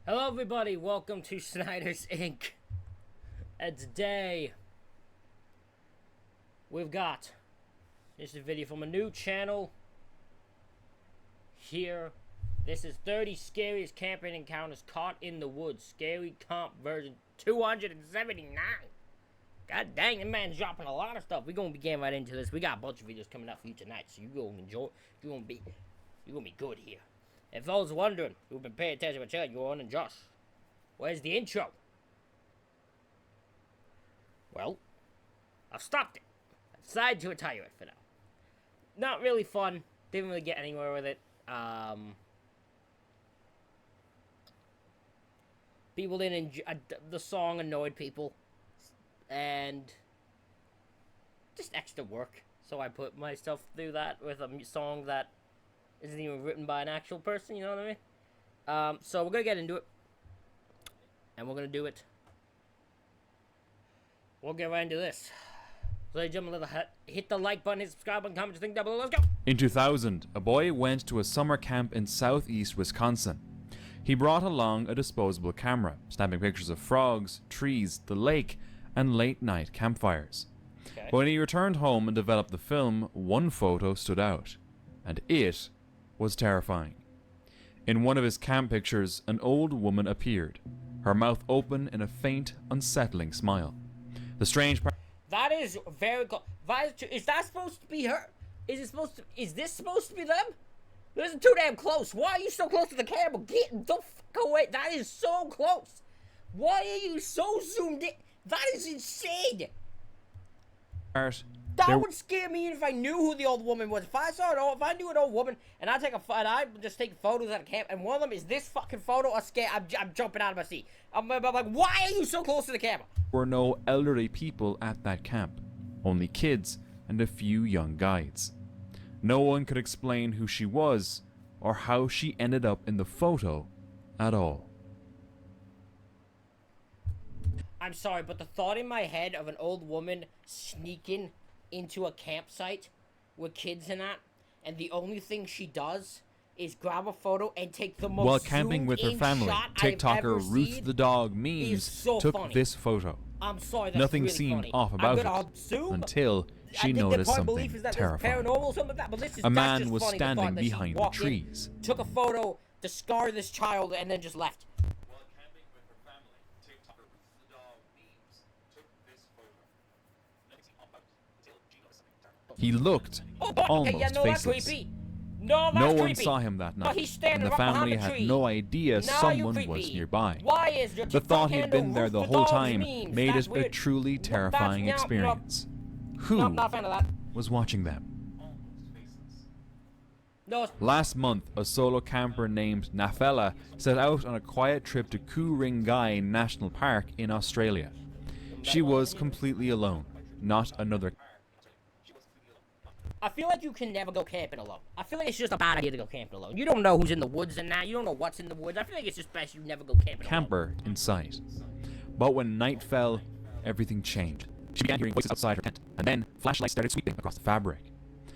Hello everybody, welcome to Snyder's Inc. And today we've got this is a video from a new channel here. This is 30 scariest camping encounters caught in the woods. Scary comp version 279. God dang, the man's dropping a lot of stuff. We're gonna be getting right into this. We got a bunch of videos coming out for you tonight, so you're gonna enjoy. You're gonna be good here. If those wondering who've been paying attention to my channel, you're on and Josh. Where's the intro? Well, I've stopped it. I decided to retire it for now. Not really fun. Didn't really get anywhere with it. People didn't enjoy the song. Annoyed people, and just extra work. So I put myself through that with a song that isn't even written by an actual person, you know what I mean? So we're gonna get into it. And we're gonna do it. We'll get right into this. So ladies and gentlemen, hit the like button, hit the subscribe button, comment your thing down below, let's go! In 2000, a boy went to a summer camp in southeast Wisconsin. He brought along a disposable camera, snapping pictures of frogs, trees, the lake, and late-night campfires. Okay. When he returned home and developed the film, one photo stood out, and it was terrifying. In one of his camp pictures, an old woman appeared, her mouth open in a faint, unsettling smile. The strange part... That is very cool. Is that supposed to be her? Is this supposed to be them? This is too damn close. Why are you so close to the camera? Get the fuck away. That is so close. Why are you so zoomed in? That is insane. That would scare me if I knew who the old woman was. If I knew an old woman and I just take photos at a camp and one of them is this fucking photo, I'm jumping out of my seat. I'm like, why are you so close to the camera? There were no elderly people at that camp, only kids and a few young guides. No one could explain who she was or how she ended up in the photo at all. I'm sorry, but the thought in my head of an old woman sneaking into a campsite with kids and that, and the only thing she does is grab a photo and take the most While camping with her family, TikToker Ruth the Dog Memes took this photo. I'm sorry, that's Nothing really seemed funny. off about it until she noticed something terrifying. A man was standing behind the trees. Took a photo to scar this child and then just left. While camping with her family, TikToker Ruth the Dog Memes took this photo. Nothing seemed off about it until she noticed something terrifying. He looked almost faceless. No one saw him that night, and the family had no idea someone was nearby. The thought he'd been there the whole time made it a truly terrifying experience. Who was watching them? Last month, a solo camper named Nafela set out on a quiet trip to Ku-ring-gai National Park in Australia. She was completely alone, not another. I feel like you can never go camping alone. I feel like it's just a bad idea to go camping alone. You don't know who's in the woods and that. You don't know what's in the woods. I feel like it's just best you never go camping Camper alone. In sight. But when night fell, everything changed. She began hearing voices outside her tent, and then flashlights started sweeping across the fabric.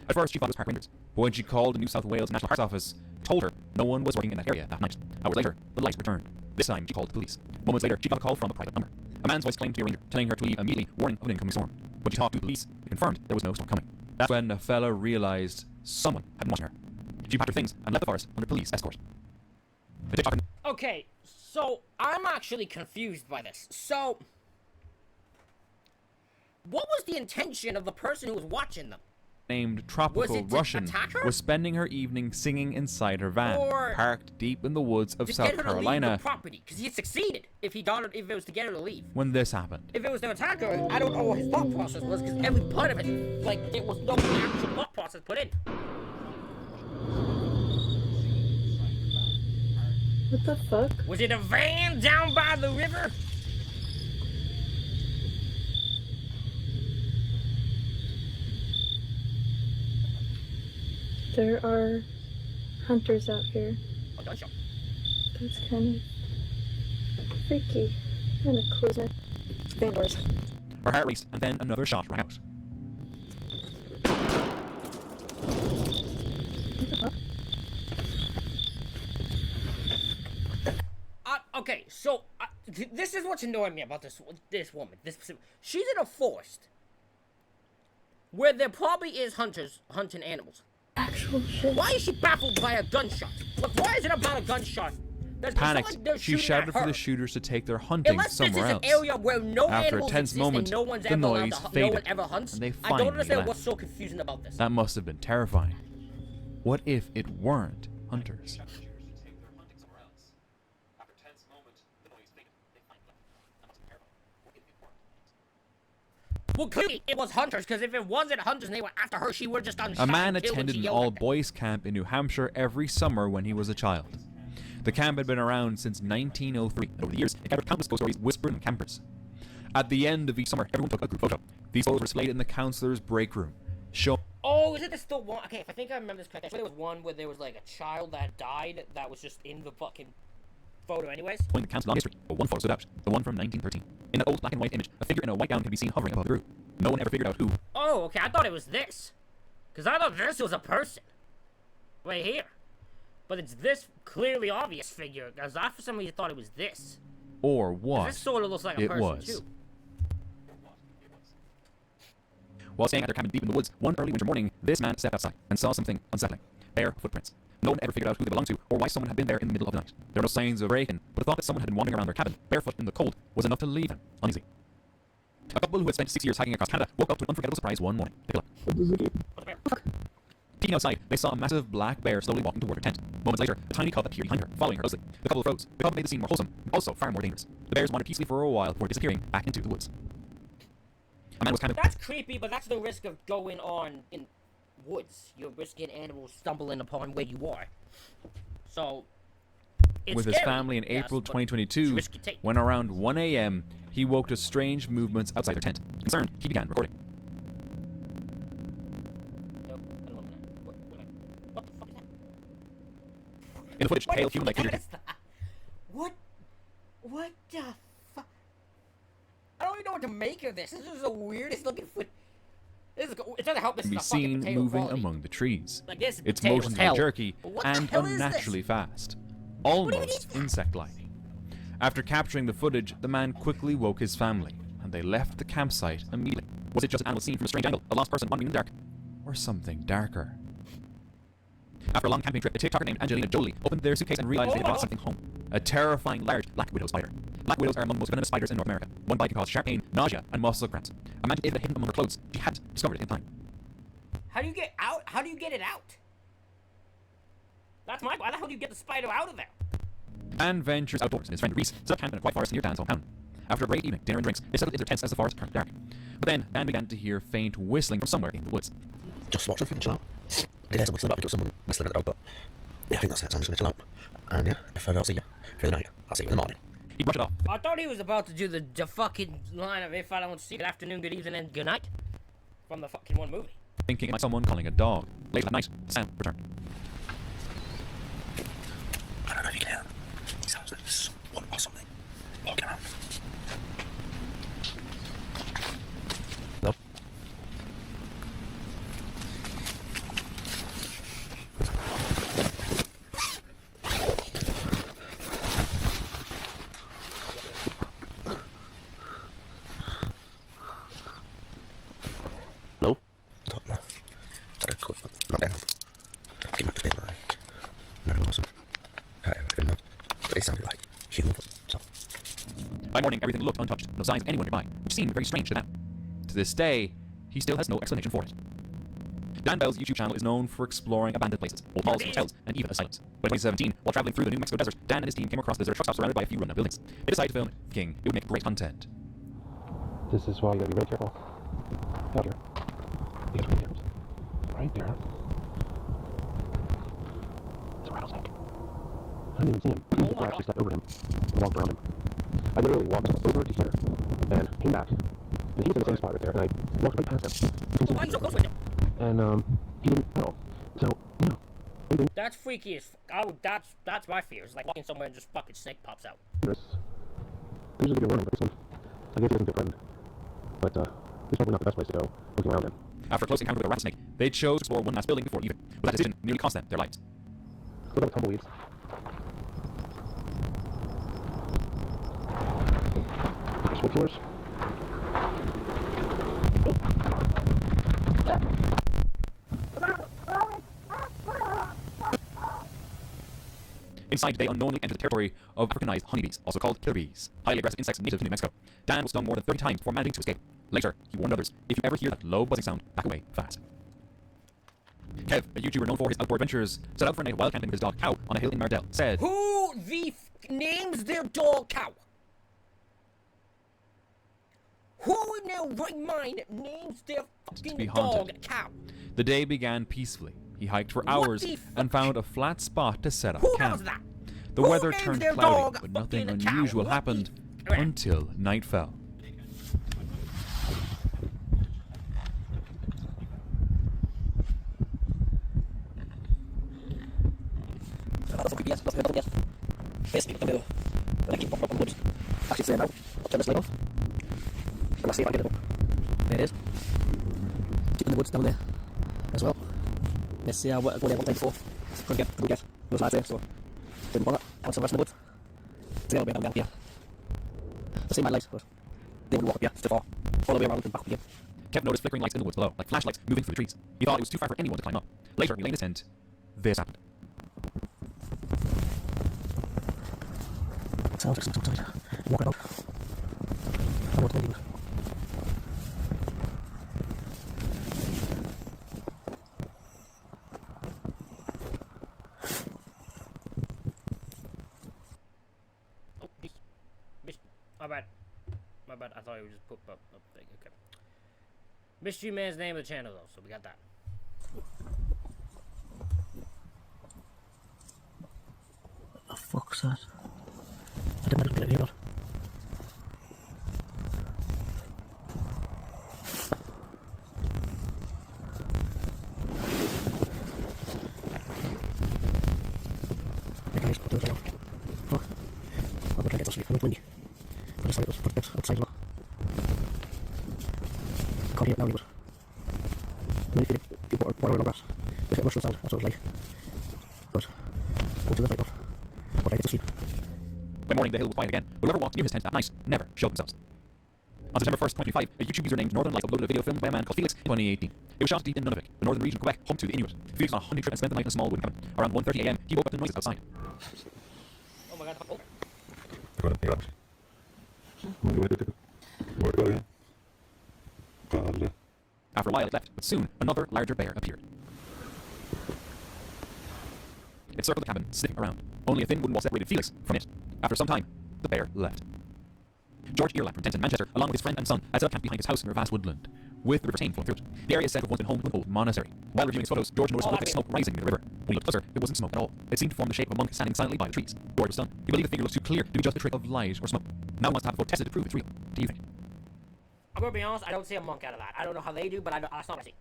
At first, she thought it was park rangers, but when she called the New South Wales National Parks Office, told her no one was working in that area that night. Hours later, the lights returned. This time, she called the police. Moments later, she got a call from a private number. A man's voice claimed to be a ranger, telling her to leave immediately, warning of an incoming storm. When she talked to the police, they confirmed there was no storm coming. That's when the fella realized someone had been watching her. She packed her things and left the forest under police escort. Okay, so I'm actually confused by this. So, what was the intention of the person who was watching them? Named Tropical Russian was spending her evening singing inside her van, parked deep in the woods of South Carolina. Because he succeeded if it was to get her to leave. When this happened. If it was to attack her, I don't know what his thought process was, because every part of it, like, there was no actual thought process put in. What the fuck? Was it a van down by the river? There are hunters out here. Oh, don't show. That's kind of freaky. I'm gonna close it. Van doors. Her heart raced, and then another shot rang out. What the fuck? Okay, so this is what's annoying me about this woman. She's in a forest where there probably is hunters hunting animals. Actual shit. Why is she baffled by a gunshot? Look, why is it about a gunshot? Panicked, she shouted for the shooters to take their hunting somewhere else. Unless this is an area where no After a animals tense exist moment, and no one's the ever noise allowed to, faded, no one ever hunts. and they I finally don't understand left. what's so confusing about this. That must have been terrifying. What if it weren't hunters? Well, clearly it was hunters, because if it wasn't hunters and they were after her, she would have just done. A man attended an all-boys camp in New Hampshire every summer when he was a child. The camp had been around since 1903, and over the years, it gathered countless ghost stories whispered from campers. At the end of each summer, everyone took a group photo. These photos were displayed in the counselor's break room. Oh, is it the one? Okay, if I think I remember this correctly, I swear there was one where there was like a child that died that was just in the fucking photo anyways. In the camp's long history, but one photo stood out, the one from 1913. In that old black and white image, a figure in a white gown can be seen hovering above the group. No one ever figured out who. Oh, okay, I thought it was this. Because I thought this was a person. Right here. But it's this clearly obvious figure, because I for some reason thought it was this. Or was. This sort of looks like a person, too. While staying at their cabin deep in the woods, one early winter morning, this man stepped outside and saw something unsettling. Bare footprints. No one ever figured out who they belonged to or why someone had been there in the middle of the night. There were no signs of a break-in, but the thought that someone had been wandering around their cabin, barefoot in the cold, was enough to leave them uneasy. A couple who had spent 6 years hiking across Canada woke up to an unforgettable surprise one morning. Peeking outside, they saw a massive black bear slowly walking toward her tent. Moments later, a tiny cub appeared behind her, following her closely. The couple froze. The cub made the scene more wholesome, but also far more dangerous. The bears wandered peacefully for a while before disappearing back into the woods. A man was kind of... That's creepy, but that's the risk of going on in woods. You're risking animals stumbling upon where you are. So, it's with scary. his family in April 2022, when around 1 a.m., he woke to strange movements outside their tent. Concerned, he began recording. What the fuck is that? In the footage, pale human-like figure... What the fuck? I don't even know what to make of this. This is the weirdest looking foot. This is, it doesn't help. This can be is a fucking seen moving quality. among the trees. Like this, its motions are jerky and unnaturally this? fast, almost insect-like. After capturing the footage, the man quickly woke his family, and they left the campsite immediately. Was it just an animal seen from a strange angle, a lost person wandering in the dark, or something darker? After a long camping trip, a TikToker named Angelina Jolie opened their suitcase and realized they had brought something home. A terrifying large black widow spider. Black widows are among the most venomous spiders in North America. One bite can cause sharp pain, nausea, and muscle cramps. Imagine if it had hidden among her clothes. She had discovered it in time. How do you get out? How do you get it out? That's my... Why the hell do you get the spider out of there? Dan ventures outdoors and his friend Reese set up camp in a quiet forest near Dan's hometown. After a great evening, dinner and drinks, they settled into their tents as the forest turned dark. But then, Dan began to hear faint whistling from somewhere in the woods. Just watch something, chill out. I did hear some whistling, but I think it was someone whistling at the dog, but yeah, I think that's it, so I'm just gonna chill out. And yeah, if I don't see you through the night, I'll see you in the morning. He brushed it off. I thought he was about to do the fucking line of if I don't see you, good afternoon, good evening, and good night. From the fucking one movie. Thinking it might be someone calling a dog. Later that night, Sam returned. I don't know if you can hear that. He sounds like someone or something walking around. No. No. Stop now. Sorry, cool. Not down. Keep up to date, like. No, it wasn't. But it sounded like human foot, so. By morning, everything looked untouched, no signs of anyone nearby, which seemed very strange to Dan. To this day, he still has no explanation for it. Dan Bell's YouTube channel is known for exploring abandoned places, old malls, hotels, and even asylums. But in 2017, while traveling through the New Mexico desert, Dan and his team came across a deserted truck stop surrounded by a few rundown buildings. They decided to film it, thinking it would make great content. This is why you gotta be really careful out here. You gotta be careful. Right there. It's a rattlesnake. I didn't even see him. I actually stepped over him and walked around him. I literally walked over to here and came back. And he was in the same spot right there, and I walked right past him. Why are you so close with him? And he didn't know. So, yeah. That's freaky as oh, that's my fear. It's like walking somewhere and just fucking snake pops out. There's a good warning, but this one, I guess he isn't a good friend. But this is probably not the best place to go looking around in. After a close encounter with a rattlesnake, they chose to explore one last building before leaving. But that decision nearly cost them their lives. What about tumbleweeds? wood floors. Inside, they unknowingly entered the territory of Africanized honeybees, also called killer bees, highly aggressive insects native to New Mexico. Dan was stung more than 30 times before managing to escape. Later, he warned others, if you ever hear that low buzzing sound, back away fast. Kev, a YouTuber known for his outdoor adventures, set out for a night of wild camping with his dog Cow on a hill in Mardell, said, Who the names their dog Cow? Who in their right mind names their to be fucking haunted. dog Cow? The day began peacefully. He hiked for What hours the and found a flat spot to set up Who camp. does that? The Who weather names turned their cloudy, dog but nothing fucking cow? unusual What happened the- until night fell. Actually, stand out. Turn this light off. And I'll see if I can get it. There it is. Keep in the woods down there as well. Let's see how go there one time before. Couldn't get those lads there, so didn't bother. Found some rest in the woods. It's a little bit down here. The same lights, but they would walk up here, too far. All the way around and back up again. Kev noticed flickering lights in the woods below, like flashlights moving through the trees. He thought it was too far for anyone to climb up. Later, he lay in his tent. This happened. Sounds like something outside. Walking about. I won't tell you. Oh, my bad. My bad. I thought it would just put up thing. Okay. Mystery Man's name of the channel though, so we got that. The fuck's that? I didn't know it was here. I guys put those out. Fuck. I'm gonna get to sleep. I'm windy. But it's like those footsteps outside now. Can't hear it now either. Many people are water on the grass. They get mushroom sound. That's what it's like. But go to the light off. But I get to sleep. By morning, the hill was quiet again, but whoever walked near his tent that night never showed themselves. On September 1st, 2025, a YouTube user named Northern Lights uploaded a video filmed by a man called Felix in 2018. It was shot deep in Nunavik, the northern region of Quebec, home to the Inuit. Felix was on a hunting trip and spent the night in a small wooden cabin. Around 1:30 a.m., he woke up to noises outside. Oh my god. Oh. After a while, it left, but soon another larger bear appeared. It circled the cabin, sniffing around. Only a thin wooden wall separated Felix from it. After some time, the bear left. George Earlap from Denton, Manchester, along with his friend and son, had set up camp behind his house in a vast woodland, with the River Tame flowing through it. The area is said to have once been home to an old monastery. While reviewing his photos, George noticed a look of smoke rising near the river. When he looked closer, it wasn't smoke at all. It seemed to form the shape of a monk standing silently by the trees. George was stunned. He believed the figure looked too clear to be just a trick of light or smoke. Now he wants to have the photo tested to prove it's real. What do you think? I'm gonna be honest, I don't see a monk out of that. I don't know how they do, but that's not what I see.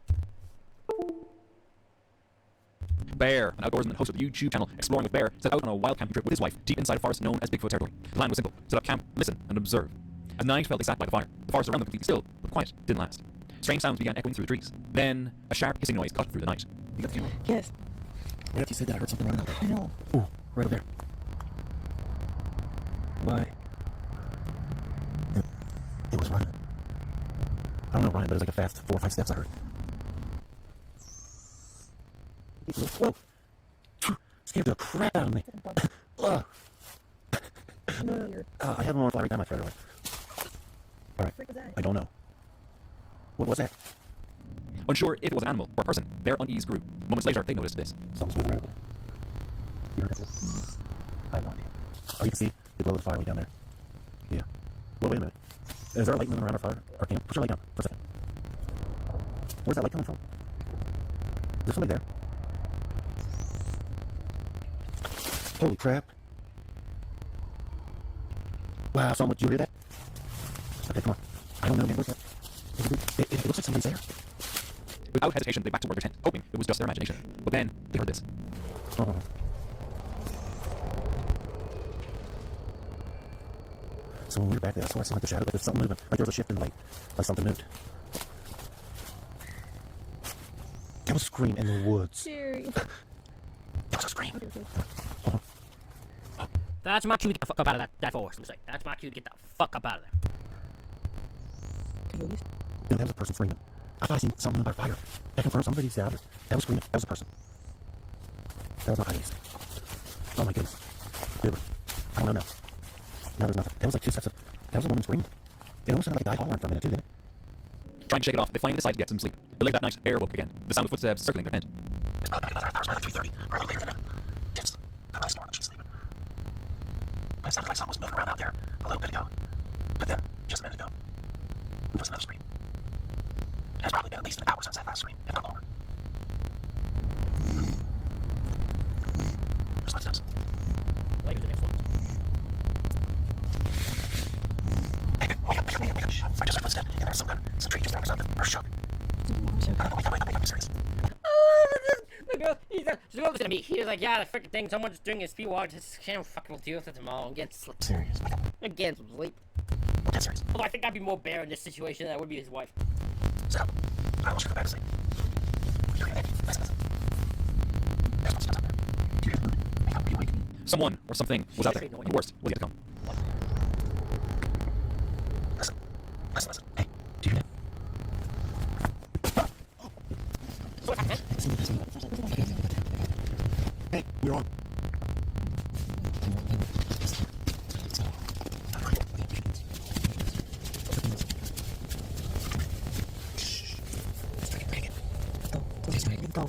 Bear, an outdoorsman host of the YouTube channel Exploring with Bear, set out on a wild camping trip with his wife deep inside a forest known as Bigfoot territory. The plan was simple: set up camp, listen, and observe. As night fell, they sat by the fire. The forest around them completely still, but quiet didn't last. Strange sounds began echoing through the trees. Then, a sharp hissing noise cut through the night. You got the camera? Yes. Right after you said that, I heard something running out there. I know. Ooh, right over there. Why? It was running. I don't know running, but it was like a fast 4 or 5 steps I heard. Whoa! Scared the crap out of me. Ugh. I have one more fly right down my throat. Alright, I don't know. What was that? Unsure if it was an animal or a person, their unease grew. Moments later, they noticed this. Something's moving around. You heard this? I have no idea. Oh, you can see the glow of the fire way down there. Yeah. Well, wait a minute. Is there a light moving around our fire? Our camp? Put your light down for a second. Where's that light coming from? Is there somebody there? Holy crap. Wow, someone, did you hear that? Okay, come on. I don't know, man. What's that? It looks like somebody's there. Without hesitation, they backed toward their tent, hoping it was just their imagination. But then, they heard this. Oh. So when we were back there, I saw something like the shadow, like there's something moving. Like there was a shift in the light. Like something moved. That was a scream in the woods. Jerry. That was a scream. Hold on. That's my cue to get the fuck up out of that forest. That's my cue to get the fuck up out of there. video at least? No, that was a person screaming. I thought I seen something about fire. That confirmed somebody said that was screaming. That was a person. That was not ice. Oh my goodness. Dude, I don't know now. No, there's nothing. That was like two sets of. That was a woman screaming. It almost sounded like a guy hollering for a minute too, didn't it? Trying to shake it off, they finally decide to get some sleep. But late that night, Air woke again. The sound of footsteps circling their tent. It's probably another hours, around 3:30, or a little later than that. Kids, the last morning she's sleeping. It sounded like someone was moving around out there a little bit ago. But then, just a minute ago, there was another scream. It has probably been at least an hour since that last scream, if not longer. There's footsteps. Like the next one. Hey, wake up. I just heard footsteps, and there's some creatures there or something, or shook. I don't know, wake up, I'm serious. The girl, she's going to me. He's like, yeah, the freaking thing. Someone's doing his feet walk. Just can't fucking deal with it tomorrow. I'm getting sleep. Serious. I'm getting some sleep. Dead serious. Although I think I'd be more bear in this situation than I would be his wife. So, I want you to go back to sleep. You're gonna listen. There's footsteps out there. Do you hear them? Wake up, be awake. Someone or something was out there. And the worst was yet to come. Listen. Hey, do you hear that? Hey, we're on. Go.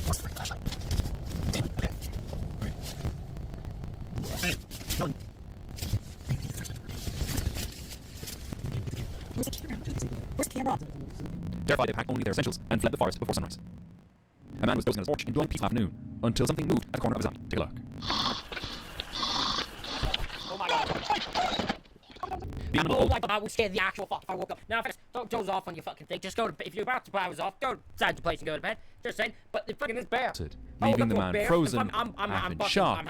What's the flashlight? Damn it, okay. Hey, no. Where's the camera? Terrified, they packed only their essentials and fled the forest before sunrise. A man was dozing on his porch enjoying peaceful afternoon until something moved at the corner of his eye. Take a look. Oh my god. The animal. Oh my god, I was scared the actual fuck if I woke up. Now, don't doze off on your fucking thing. Just go to bed. If you're about to browse off, go inside the place and go to bed. Just saying. But the fucking this bear. Leaving the man frozen, I'm half in shock,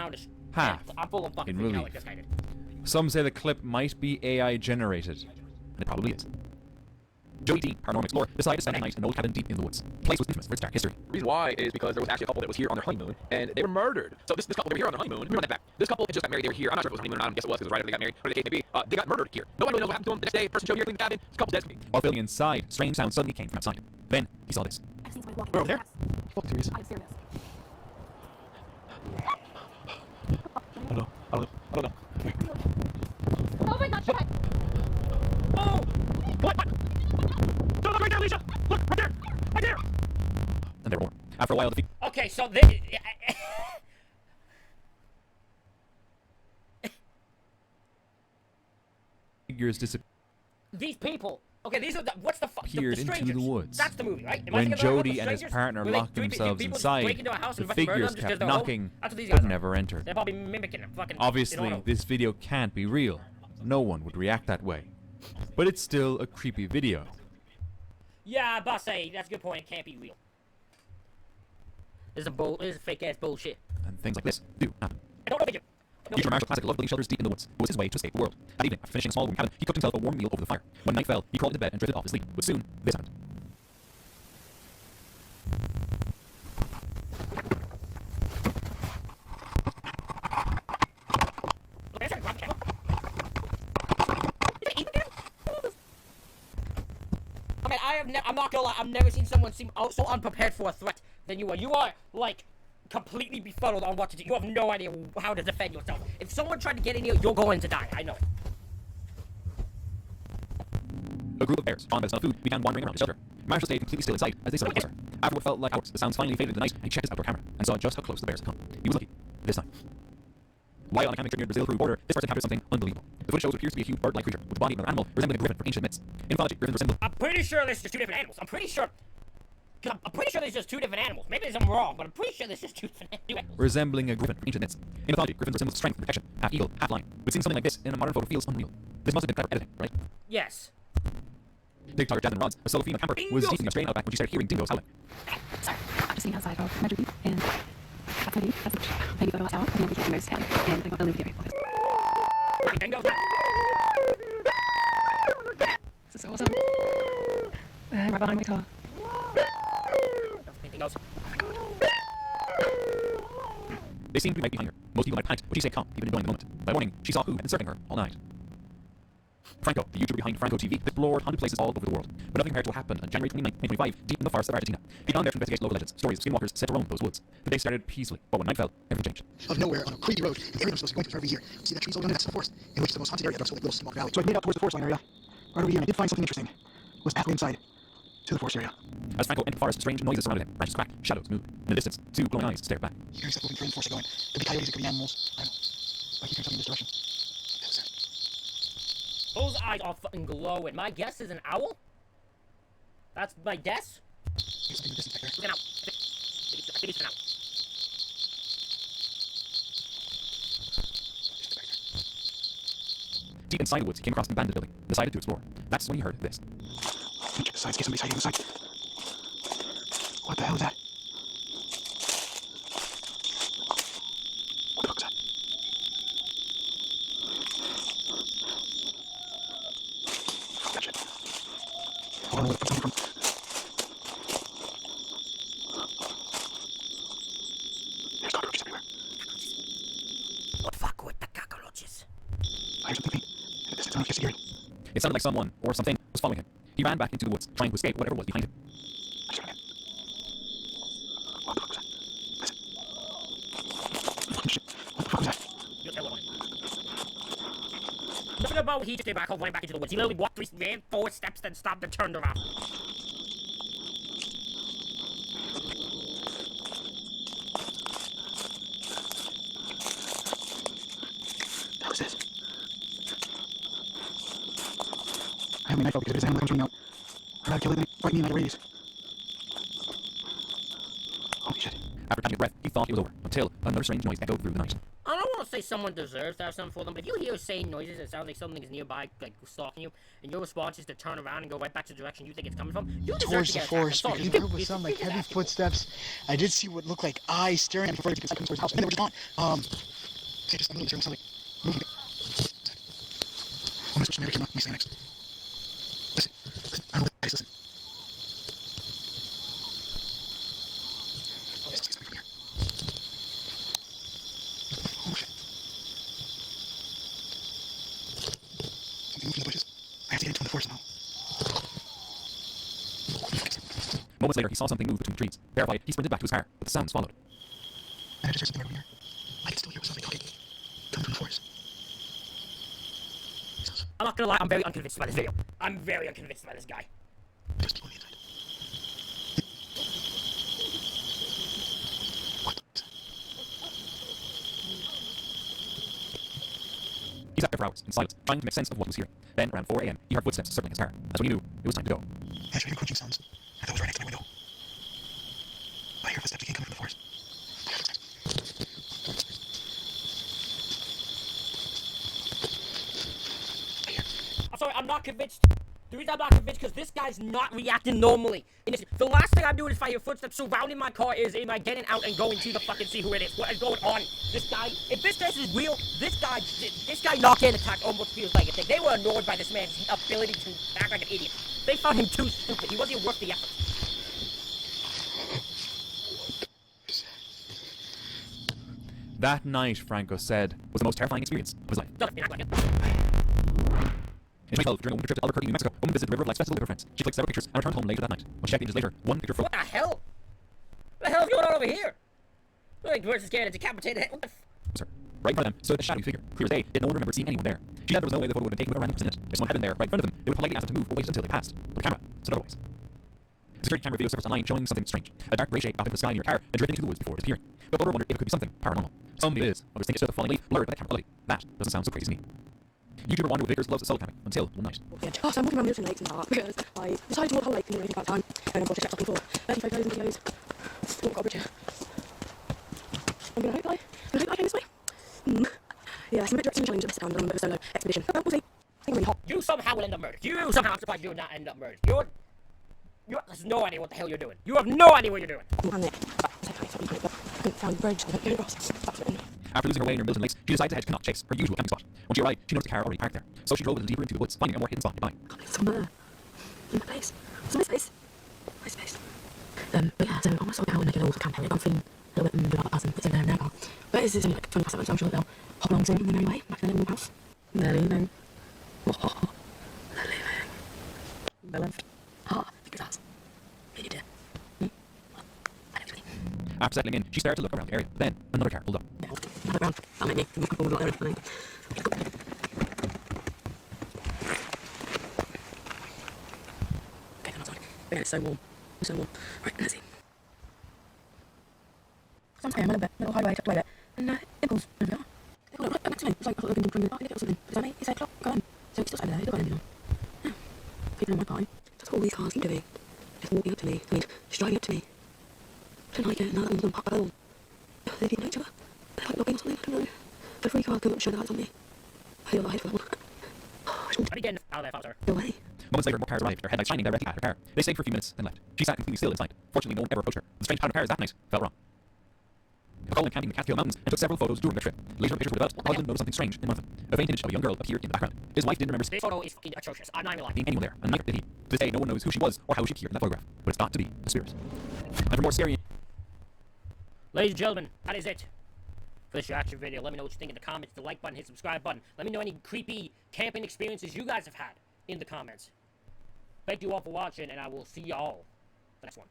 half I'm full of fucking in freaking out relief. like this guy did. Some say the clip might be AI generated, and it probably is. Joey D, paranormal explorer, decided to spend the night in an old cabin deep in the woods. The place was infamous for its dark history. The reason why is because there was actually a couple that was here on their honeymoon, and they were murdered. So this couple, they were here on their honeymoon. We run that back. This couple had just got married. They were here. I'm not sure if it was honeymoon or not. I guess it was because it was right after they got married. Whatever the case may be, they got murdered here. Nobody really knows what happened to them. The next day, person showed here cleaning the cabin. This couple's dead. While filming inside, strange sounds suddenly came from outside. Then he saw this. I've seen somebody walking. We're over there? Fucking serious. I'm serious. I don't know. Oh my god, shut. Oh! What? Don't look right there, Alicia! Look, right there! Right there! And there were more. After a while, the Okay, so this. figures disappeared These people. Okay, these are the. What's the fuck? into strangers. the woods. That's the movie, right? Am I When thinking about Jody the and his strangers? partner Were they- locked do themselves people just inside, break into a house the and fucking murder figures them just 'cause kept they're home? knocking, That's what these but guys are. never entered. They're probably mimicking them. Fucking. Obviously, this video can't be real. No one would react that way. But it's still a creepy video. Yeah, boss say that's a good point. It can't be real. This is fake ass bullshit. And things like this do happen. I don't know what you. Future Marshall classic love shelters deep in the woods. It was his way to escape the world. That evening, after finishing a small wooden cabin, he cooked himself a warm meal over the fire. When night fell, he crawled into bed and drifted off to sleep. But soon, this happened. I mean, I'm not gonna lie. I've never seen someone seem so unprepared for a threat than you are. You are like completely befuddled on what to do. You have no idea how to defend yourself. If someone tried to get in here, you're going to die. I know it. A group of bears, fond of food, began wandering around the shelter. Marshall stayed completely still inside as they settled closer. After what felt like hours, the sounds finally faded into the night, and he checked his outdoor camera and saw just how close the bears had come. He was lucky. This time. While on a camping trip near the Brazil-Peru border, this person encountered something unbelievable. The footage shows what appears to be a huge bird-like creature with the body of another animal resembling a griffin from ancient myths. In mythology, griffins resemble. I'm pretty sure this is just two different animals. I'm pretty sure there's just two different animals. Maybe I'm wrong, but I'm pretty sure there's just two different animals. Resembling a griffin from ancient myths. In mythology, griffins resemble strength and protection, half eagle, half lion. But seeing something like this in a modern photo feels unreal. This must have been clever editing, right? Yes. TikToker Jasmine Rods, a solo female camper, was eating Australian outback when she started hearing dingoes howling. Sorry, I'm just sitting outside of Metro Deep, and that's my view. That's the maybe go to a tower, and then we can dingoes head, and they'll live here. Dingoes. This is awesome. Right behind my car. Dingoes. They seemed to be right behind her. Most people might panic, but she stayed calm, even enjoying the moment. By morning, she saw who had been serving her all night. Franco, the YouTuber behind Franco TV, explored haunted places all over the world, but nothing compared to what happened on January 29, 2025, deep in the forests of Argentina. He'd gone there to investigate local legends, stories of skinwalkers set to roam those woods. The day started peacefully, but when night fell, everything changed. Of nowhere, on a creepy road, the area I'm supposed to be going through every year. See that trees all down that's the forest, in which is the most haunted area, that's like little small valley. So I made out towards the forest line area, right over here, and I did find something interesting. It was a pathway inside to the forest area. As Franco entered the forest, strange noises surrounded him. Branches cracked, shadows moved. In the distance, two glowing eyes stared back. Hearing stuff moving through the forest going. Could be coyotes, it could be animals. I don't know. I keep hearing something in this direction. That's it. Those eyes are fucking glowing. My guess is an owl? That's my guess? There's something in the distance back there. Look at out. I think it's an owl. Deep inside the woods, he came across an abandoned building and decided to explore. That's when he heard this. Check the sides, get somebody's hiding on the side. What the hell is that? What the fuck is that? Fuck that shit. I don't know where the fuck's coming from. There's cockroaches everywhere. What fuck with the cockroaches? I hear something faint. In the distance, I don't know if you can hear it. It sounded like someone, or something, was following him. He ran back into the woods, trying to escape whatever was behind him. I just heard it. What the fuck was that? What is it? Fucking shit. What the fuck was that? You tell me. Nothing about what he just did back home, went back into the woods. He literally walked 4 steps, then stopped and turned around. The hell is this? I have my knife out because if there's an animal that comes running out, I'd rather kill it than fight me in like a rabies. Holy shit. After catching a breath, he thought it was over, until another strange noise echoed through the night. I don't want to say someone deserves to have something for them, but if you hear sane noises, it sounds like something is nearby, like stalking you, and your response is to turn around and go right back to the direction you think it's coming from, you deserve Towards to the get forest attacked. because there was some like heavy footsteps. I did see what looked like eyes staring at me further because I couldn't towards the house, and then they were just gone. They just literally turned sound like moving. I'm gonna switch to my camera. Let me say next. Listen, listen. I don't know what that is. Listen. Listen, something from here. Oh shit. Something moved in the bushes. I have to get into the forest now. Moments later, he saw something move between the trees. Terrified, he sprinted back to his car, but the sounds followed. I just heard something over here. I can still hear something talking. Coming from the forest. I'm not gonna lie, I'm very unconvinced by this video. I'm very unconvinced by this guy. There's people on the inside. What the is that? He sat there for hours, in silence, trying to make sense of what he was hearing. Then, around 4 a.m., he heard footsteps circling his car. That's when he knew it was time to go. I was hearing crunching sounds. I thought it was right next to my window. I hear footsteps again coming from the forest. I heard footsteps. I hear. I'm sorry, I'm not convinced. The reason I'm not convinced because this guy's not reacting normally. The last thing I'm doing is if I hear footsteps surrounding my car is am I getting out and going to the fucking see who it is. What is going on? This guy, if this test is real, this guy not getting attacked almost feels like a thing. They were annoyed by this man's ability to act like an idiot. They found him too stupid. He wasn't even worth the effort. That night, Franco said, was the most terrifying experience of his life. Doesn't act like it. In 2012, during a winter trip to Albuquerque, New Mexico, a woman visited the River of Lights Festival with her friends. She clicked several pictures and returned home later that night. When she checked ages later, one picture What the hell? What the hell is going on over here? Like, where's this guy? A decapitated head? What the was her. Right in front of them stood a shadowy figure, clear as day, yet no one remembered seeing anyone there. She said there was no way the photo would have been taken with a random person in it. If someone had been there, right in front of them, they would politely ask them to move or wait until they passed. But the camera said otherwise. The security camera video surfaced online showing something strange. A dark grey shape up in the sky near a car and driven into the woods before disappearing. The photo wondered if it could be something paranormal. Some it is, others think it's just a falling leaf blurred by the camera quality. That doesn't sound so crazy to me. YouTuber Wanda with Vickers loves solo camping until one night. Oh, so I'm walking around Milton Lakes in the dark because I decided to walk the whole lake and do anything about time. And I've got to check something for 30 photos and videos. Oh, got a bridge here. I'm gonna hope that I came this way. Yeah, some direction challenge this and a bit of a solo expedition. We'll see. I think I'm really hot. You somehow will end up murdered. You somehow, I'm surprised you will not end up murdered. You have no idea what the hell you're doing. You have no idea what you're doing. And Nick, I couldn't find the bridge, so I couldn't get across. That's written. After losing her way near Milton Lakes, she decided to head to Connaught Chase, her usual camping spot. When she arrived, she noticed a car already parked there. So she drove a little deeper into the woods, finding a more hidden spot nearby. Somewhere in my place. It's a nice space. Nice space. But yeah, so I'm gonna sort out and make a little camp area. I'm feeling a little bit good about that person. It's over there now. But it's only like 20 past 7, so I'm sure they'll hop along soon on their merry way back to their little house. They're leaving. Oh, they're leaving. They left. Ah, Victor's house. Maybe dear. I don't really. After settling in, she started to look around the area. Then, another car pulled up. Another round. That'll make me more comfortable with everything. Okay, then outside. Again, it's so warm. It's so warm. Right, let's see. So I'm saying, little highway, tucked away there. And impulse, there we are. They called it right next to me. It's like, I thought they were going to bring me back or something. But it's only, it's 8 o'clock, go home. So he's still sat there, he's not going anymore. Yeah. Keeping on my pie. That's what all these cars keep doing. Just walking up to me. I mean, just driving up to me. I don't like it. Now that one's on pop at all. They're people know each other. They're like lobbying or something, I don't know. But a free car come up and show their lights on me. I feel like I hate for that one. Oh, I just want I'll be getting out of there, Foster. to go away. Moments later, more cars arrived, their headlights shining directly at her car. They stayed for a few minutes and left. She sat completely still inside. Fortunately, no one ever approached her. The strange pattern of cars that night felt wrong. McCall went camping in the Catskill Mountains and took several photos during their trip. Later, pictures were developed. Her husband noticed something strange in one of them. A faint image of a young girl appeared in the background. His wife didn't remember This photo is fucking atrocious. I'm not even lying. seeing anyone there, and neither did he. To this day, no one knows who she was or how she appeared in that photograph, but it's thought to be a spirit. And for more scary... Ladies and gentlemen, that is it for this reaction video. Let me know what you think in the comments, the like button, hit subscribe button. Let me know any creepy camping experiences you guys have had in the comments. Thank you all for watching, and I will see y'all the next one.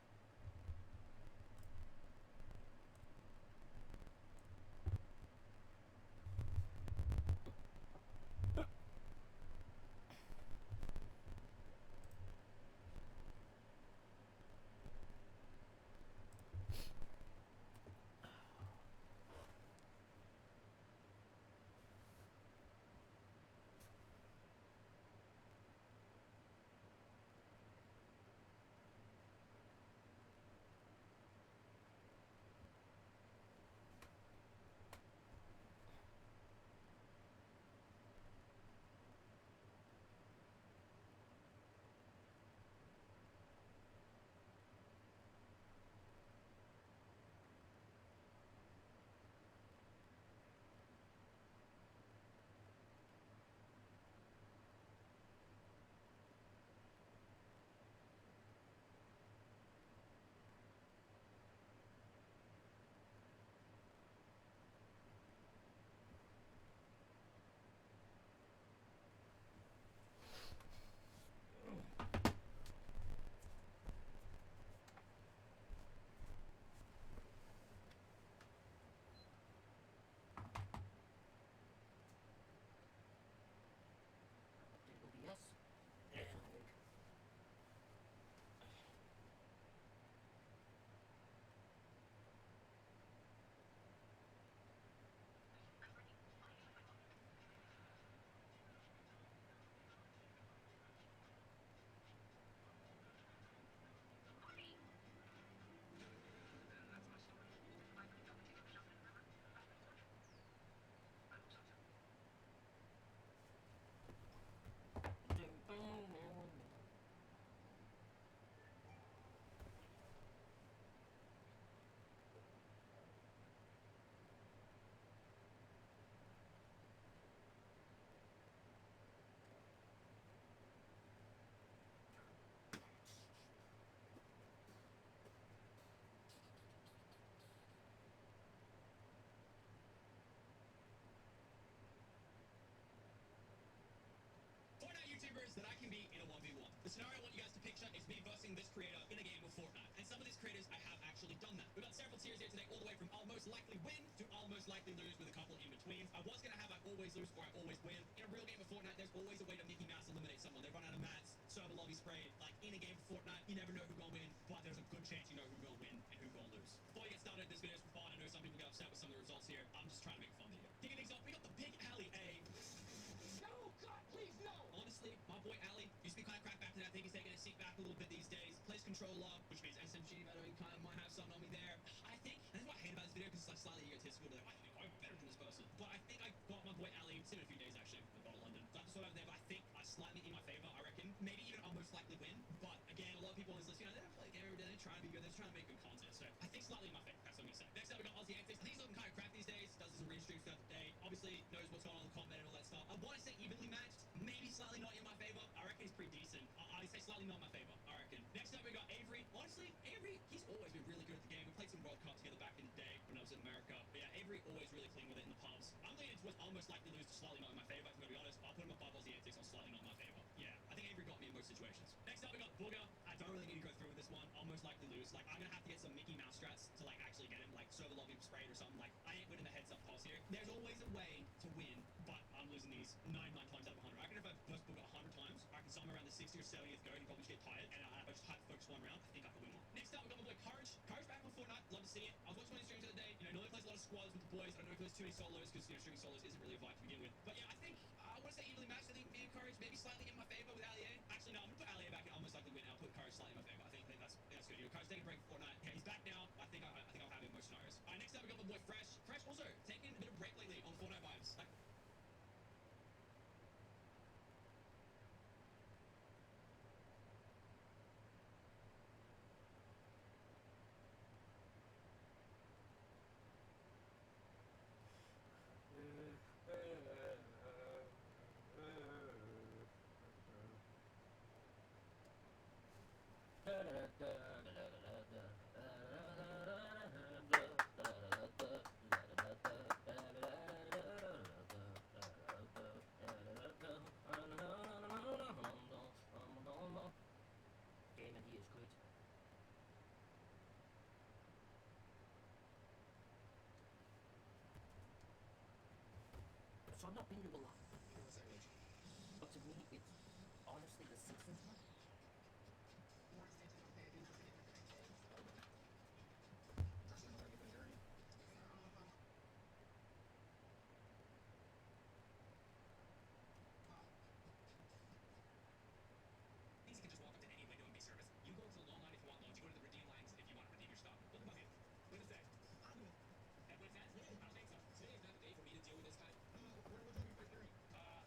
YouTubers that I can be in a 1v1. The scenario I want you guys to picture is me versus this creator in a game of Fortnite. And some of these creators, I have actually done that. We've got several tiers here today, all the way from I'll most likely win to I'll most likely lose with a couple in between. I was going to have I always lose or I always win. In a real game of Fortnite, there's always a way to Mickey Mouse eliminate someone. They run out of mats, server lobby sprayed. Like in a game of Fortnite, you never know who's going to win, but there's a good chance you know who's going to win and who's going to lose. Before you get started, this video is for fun. I know some people get upset with some of the results here. I'm just trying to make fun of you. Kicking things off, we got the Big Alley A. No, God, please, no! Honestly, my boy Ali used to be kind of cracked back to that. I think he's taking his seat back a little bit these days. Plays controller, which means SMG, but he kind of might have something on me there. I think, that's what I hate about this video, because it's like slightly egotistical. Like, I think I'm better than this person. But I think I got my boy Ali, seen him a few days actually, I got to London. Got to sort out there, but I think I slightly in my favor, I reckon. Maybe even I'll most likely win. But again, a lot of people on this list, you know, they don't play the game every day, they're trying to be good, they're trying to make good content. So I think slightly in my favor, that's what I'm going to say. Next up, we got Aussie Antics. I think he's looking kind of crap these days, does his read streams throughout the day. Obviously, knows what's going on in the comment and all that stuff. I want to say evenly matched, maybe slightly not in my favor. I reckon he's pretty decent. I'd say slightly not in my favor, I reckon. Next up, we got Avery. Honestly, Avery, he's always been really good at the game. We played some World Cup together back in the day when I was in America. But yeah, Avery always really clean with it in the pubs. I'm leaning towards almost likely lose to slightly not in my favor, if I'm going to be honest. I'll put him above Aussie Antics on slightly situations. Next up, we got Booger. I don't really need to go through with this one. I'll most likely lose. Like, I'm gonna have to get some Mickey Mouse strats to, like, actually get him, like, server lobby sprayed or something. Like, I ain't winning the heads up toss here. There's always a way to win, but I'm losing these 99 times out of 100. I reckon if I burst Booger 100 times, I reckon somewhere around the 60 or 70th go, he'd probably just get tired, and I just had to focus one round. I think I can win one. Next up, we got my boy Courage. Courage back on Fortnite. Love to see it. I was watching one of his streams the other day. You know, normally plays a lot of squads with the boys. I don't know if he plays too many solos, because, you know, streaming solos isn't really a vibe to begin with. But yeah, I think, I want to say evenly matched. I think me and Courage maybe slightly in my favor with Allier. Actually, no, I'm gonna put Allier back in. I'll most likely win. I'll put Courage slightly in my favor. I think that's good. You know, Courage taking a break for Fortnite. Yeah, he's back now. I think I'll have him in most scenarios. All right, next up we got my boy Fresh. Fresh also taking a bit of break lately on Fortnite vibes. Like, Damn it, he is good. So I've not been to a lot. But to me, it's honestly the Simpsons one. things you can just walk up to any window and be serviced. You go into the long line if you want loans. You go to the redeem lines if you want to redeem your stuff. Look above you. What does it say? That makes sense? I don't think so. Today is not the day for me to deal with this kind of...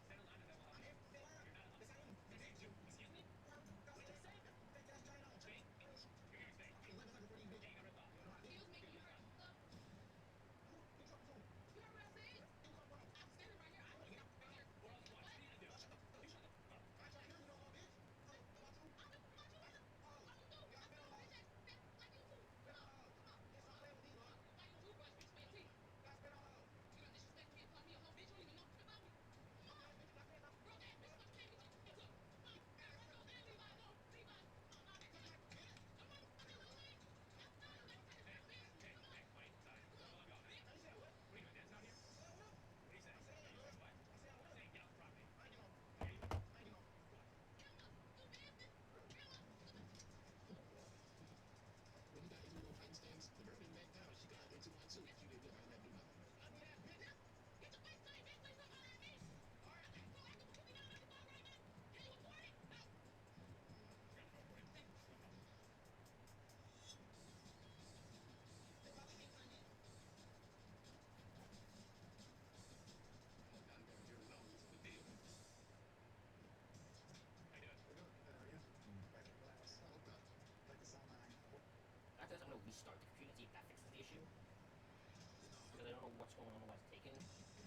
Stand in line and then we'll help you. You're not on this. Excuse me? What did you say? Spain? You're here in Spain. Yeah, you got ripped off. Excuse me, you heard the... You heard what I said? I'm standing right here. I don't get up right here. What else do you want? What do you need to do? You shut the fuck up. That doesn't know restart the computer, see if that fixes the issue. Because I don't know what's going on, why it's taking.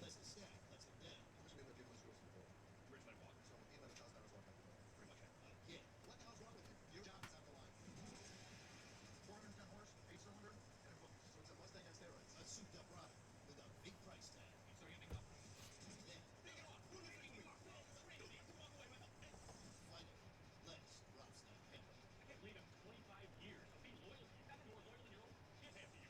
Listen, Stan, let's get down. How much have you been doing this before? Bridgman walk. So $800,000 worth of pretty much it. Yeah. What the hell's wrong with it? Your job is out the line. 410 horse, 8-cylinder, and a book. So it's a Mustang on steroids. A souped-up product with a big price tag. So you're gonna make up? Yeah. Big it off. What are you making me walk? Crazy. Walk away with it. Flighting. Legs. Drops that. I can't believe it. 25 years of being loyal to you. Nothing more loyal than your own shit after you.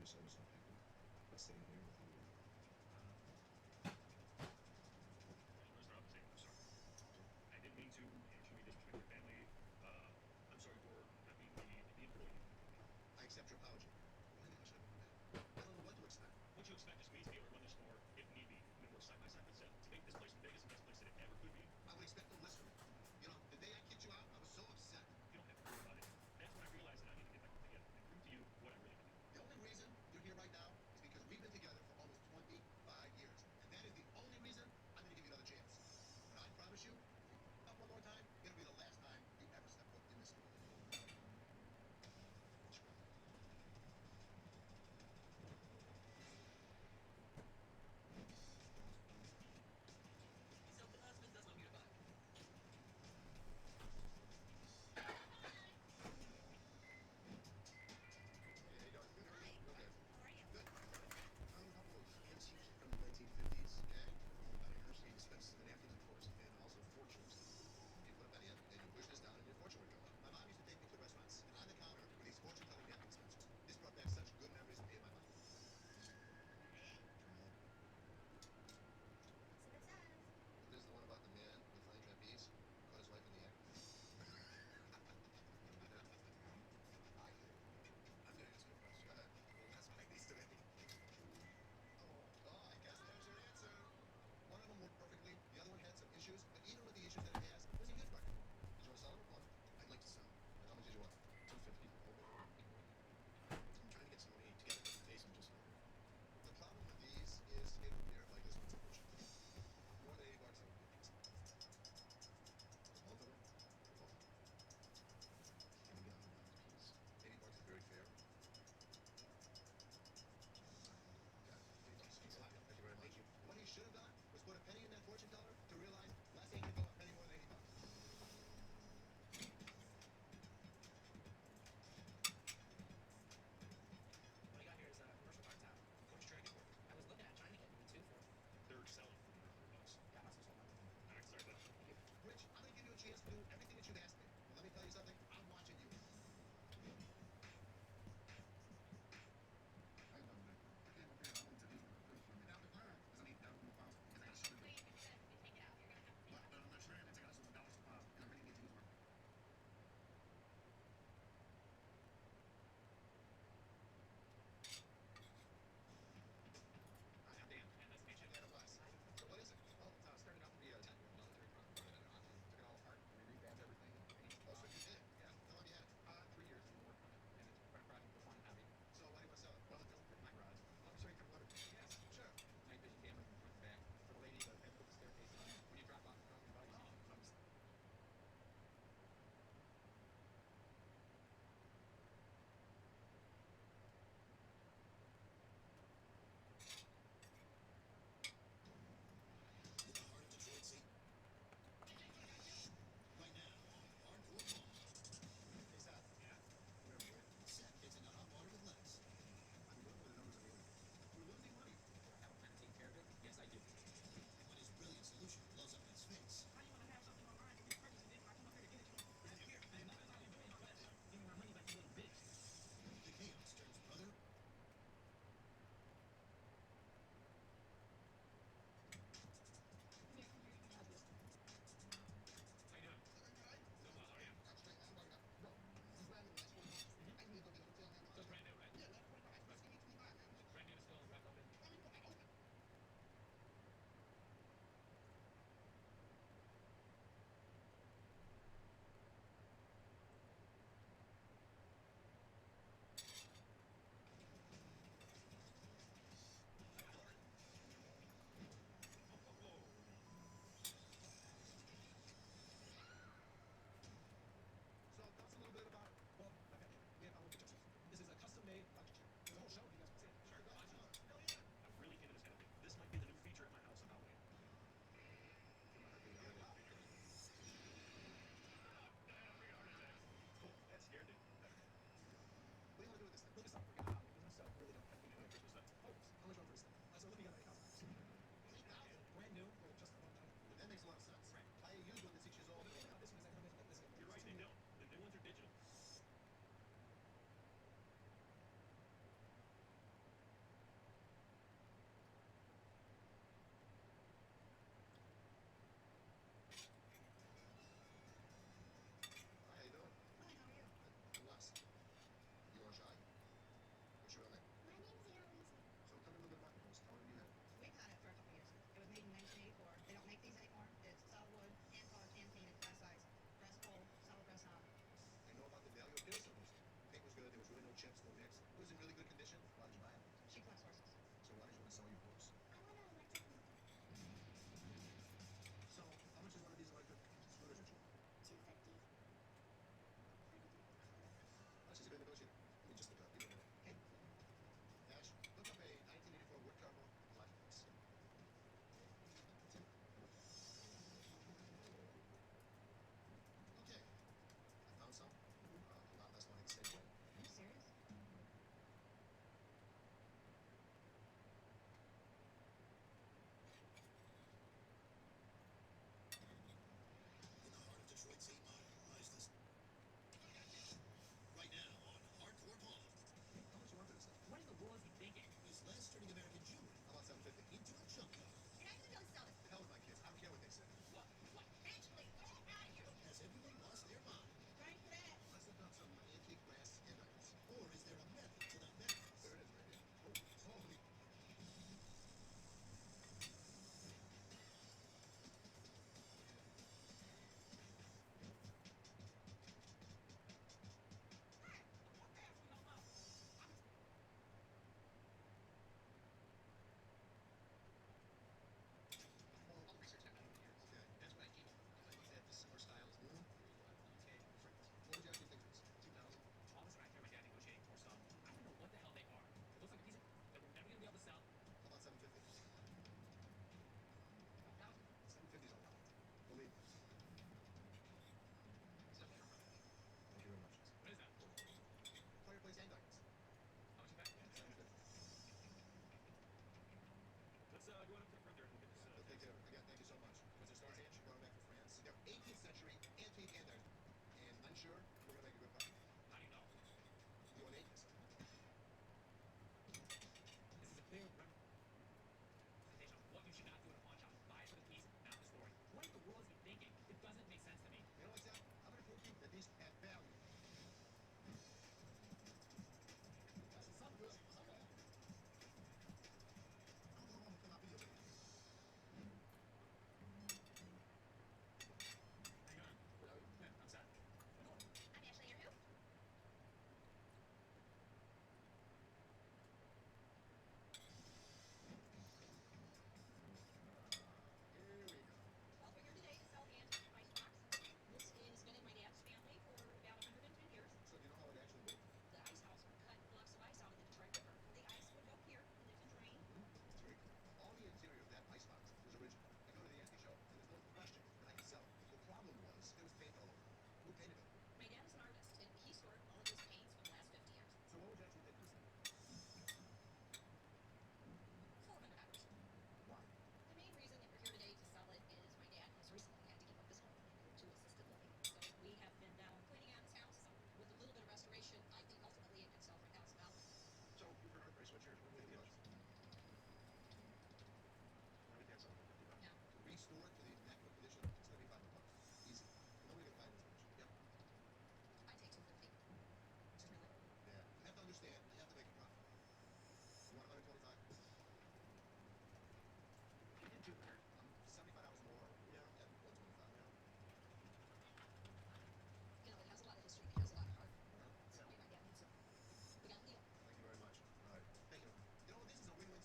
wish I was not happy. But staying away